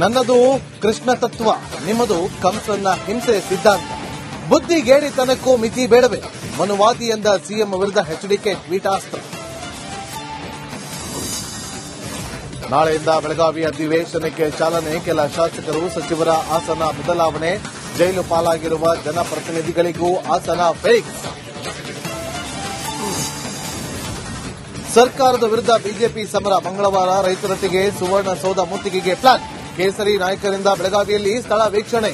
ನನ್ನದು ಕೃಷ್ಣ ತತ್ವ, ನಿಮ್ಮದು ಕಂಸನ ಹಿಂಸೆ ಸಿದ್ಧಾಂತ. ಬುದ್ಧಿಗೇಡಿತನಕ್ಕೂ ಮಿತಿ ಬೇಡವೇ? ಮನುವಾದಿ ಎಂದ ಸಿಎಂ ವಿರುದ್ಧ ಎಚ್ಡಿಕೆ ಟ್ವೀಟಾಸ್ತ್ರ. ನಾಳೆಯಿಂದ ಬೆಳಗಾವಿ ಅಧಿವೇಶನಕ್ಕೆ ಚಾಲನೆ. ಕೆಲ ಶಾಸಕರು ಸಚಿವರ ಆಸನ ಬದಲಾವಣೆ. ಜೈಲು ಪಾಲಾಗಿರುವ ಜನಪ್ರತಿನಿಧಿಗಳಿಗೂ ಆಸನ ಫಿಕ್ಸ್. ಸರ್ಕಾರದ ವಿರುದ್ಧ ಬಿಜೆಪಿ ಸಮರ. ಮಂಗಳವಾರ ರೈತರೊಟ್ಟಿಗೆ ಸುವರ್ಣಸೌಧ ಮುತ್ತಿಗೆಗೆ ಪ್ಲಾನ್. ಕೇಸರಿ ನಾಯಕರಿಂದ ಬೆಳಗಾವಿಯಲ್ಲಿ ಸ್ಥಳ ವೀಕ್ಷಣೆ.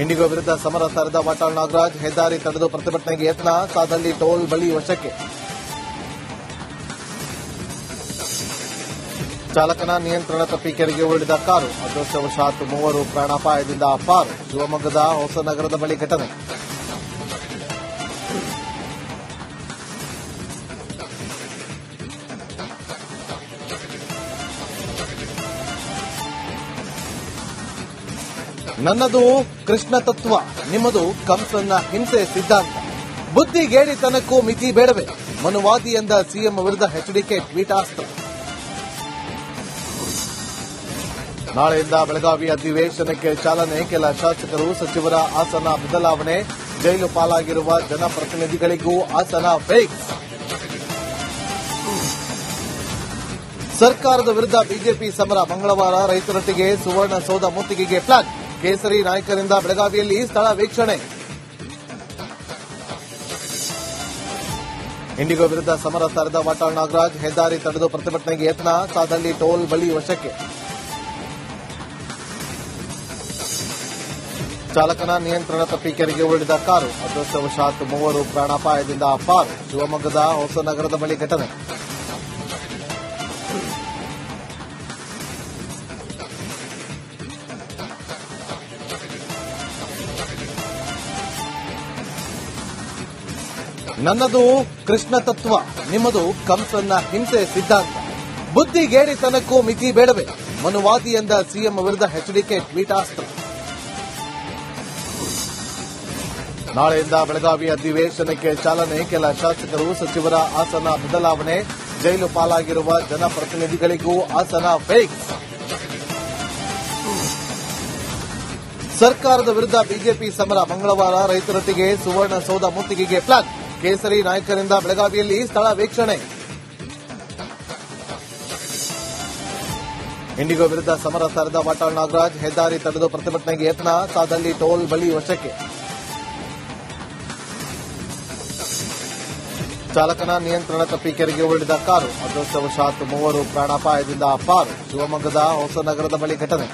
ಇಂಡಿಗೋ ವಿರುದ್ಧ ಸಮರ ಸಾರಿದ ವಾಟಾಳ್ ನಾಗರಾಜ್. ಹೆದ್ದಾರಿ ತಡೆದು ಪ್ರತಿಭಟನೆಗೆ ಯತ್ನ. ಸಾದಲ್ಲಿ ಟೋಲ್ ಬಳಿ ವಶಕ್ಕೆ. ಚಾಲಕನ ನಿಯಂತ್ರಣ ತಪ್ಪಿ ಕೆರೆಗೆ ಉರುಳಿದ ಕಾರು. ಅದೃಷ್ಟವಶಾತ್ 3 ಪ್ರಾಣಾಪಾಯದಿಂದ ಪಾರು. ಶಿವಮೊಗ್ಗದ ಹೊಸನಗರದ ಬಳಿ ಘಟನೆ. ನನ್ನದು ಕೃಷ್ಣ ತತ್ವ, ನಿಮ್ಮದು ಕಂಸನ ಹಿಂಸೆ ಸಿದ್ಧಾಂತ. ಬುದ್ಧಿಗೇಡಿತನಕ್ಕೂ ಮಿತಿ ಬೇಡವೇ? ಮನುವಾದಿ ಎಂದ ಸಿಎಂ ವಿರುದ್ಧ ಎಚ್ಡಿಕೆ ಟ್ವೀಟಾಸ್ತ್ರ. ನಾಳೆಯಿಂದ ಬೆಳಗಾವಿ ಅಧಿವೇಶನಕ್ಕೆ ಚಾಲನೆ. ಕೆಲ ಶಾಸಕರು ಸಚಿವರ ಆಸನ ಬದಲಾವಣೆ. ಜೈಲು ಪಾಲಾಗಿರುವ ಜನಪ್ರತಿನಿಧಿಗಳಿಗೂ ಆಸನ ಫಿಕ್ಸ್. ಸರ್ಕಾರದ ವಿರುದ್ಧ ಬಿಜೆಪಿ ಸಮರ. ಮಂಗಳವಾರ ರೈತರೊಟ್ಟಿಗೆ ಸುವರ್ಣಸೌಧ ಮುತ್ತಿಗೆಗೆ ಪ್ಲಾನ್. ಕೇಸರಿ ನಾಯಕರಿಂದ ಬೆಳಗಾವಿಯಲ್ಲಿ ಸ್ಥಳ ವೀಕ್ಷಣೆ. ಇಂಡಿಗೋ ವಿರುದ್ಧ ಸಮರ ಸಾರಿದ ವಾಟಾಳ್ ನಾಗರಾಜ್. ಹೆದ್ದಾರಿ ತಡೆದು ಪ್ರತಿಭಟನೆಗೆ ಯತ್ನ. ಸಾದಲ್ಲಿ ಟೋಲ್ ಬಳಿ ವಶಕ್ಕೆ. ಚಾಲಕನ ನಿಯಂತ್ರಣ ತಪ್ಪಿ ಕೆರೆಗೆ ಉರುಳಿದ ಕಾರು. ಅದೃಷ್ಟವಶಾತ್ 3 ಪ್ರಾಣಾಪಾಯದಿಂದ ಪಾರು. ಶಿವಮೊಗ್ಗದ ಹೊಸನಗರದ ಬಳಿ ಘಟನೆ. ನನ್ನದು ಕೃಷ್ಣ ತತ್ವ, ನಿಮ್ಮದು ಕಂಸನ ಹಿಂಸೆ ಸಿದ್ಧಾಂತ. ಬುದ್ಧಿಗೇಡಿತನಕ್ಕೂ ಮಿತಿ ಬೇಡವೇ? ಮನುವಾದಿ ಎಂದ ಸಿಎಂ ವಿರುದ್ಧ ಎಚ್ಡಿಕೆ ಟ್ವೀಟಾಸ್ತ್ರ. ನಾಳೆಯಿಂದ ಬೆಳಗಾವಿ ಅಧಿವೇಶನಕ್ಕೆ ಚಾಲನೆ. ಕೆಲ ಶಾಸಕರು ಸಚಿವರ ಆಸನ ಬದಲಾವಣೆ. ಜೈಲು ಪಾಲಾಗಿರುವ ಜನಪ್ರತಿನಿಧಿಗಳಿಗೂ ಆಸನ ಫಿಕ್ಸ್. ಸರ್ಕಾರದ ವಿರುದ್ಧ ಬಿಜೆಪಿ ಸಮರ. ಮಂಗಳವಾರ ರೈತರೊಟ್ಟಿಗೆ ಸುವರ್ಣಸೌಧ ಮುತ್ತಿಗೆಗೆ ಪ್ಲಾನ್. ಕೇಸರಿ ನಾಯಕರಿಂದ ಬೆಳಗಾವಿಯಲ್ಲಿ ಸ್ಥಳ ವೀಕ್ಷಣೆ. ಇಂಡಿಗೋ ವಿರುದ್ಧ ಸಮರ ಸಾರಿದ ವಾಟಾಳ್ ನಾಗರಾಜ್. ಹೆದ್ದಾರಿ ತಡೆದು ಪ್ರತಿಭಟನೆಗೆ ಯತ್ನ. ಸಾದಲ್ಲಿ ಟೋಲ್ ಬಳಿ ವಶಕ್ಕೆ. ಚಾಲಕನ ನಿಯಂತ್ರಣ ತಪ್ಪಿ ಕೆರೆಗೆ ಉರುಳಿದ ಕಾರು. ಅದೃಷ್ಟವಶಾತ್ 3 ಪ್ರಾಣಾಪಾಯದಿಂದ ಪಾರು. ಶಿವಮೊಗ್ಗದ ಹೊಸನಗರದ ಬಳಿ ಘಟನೆ.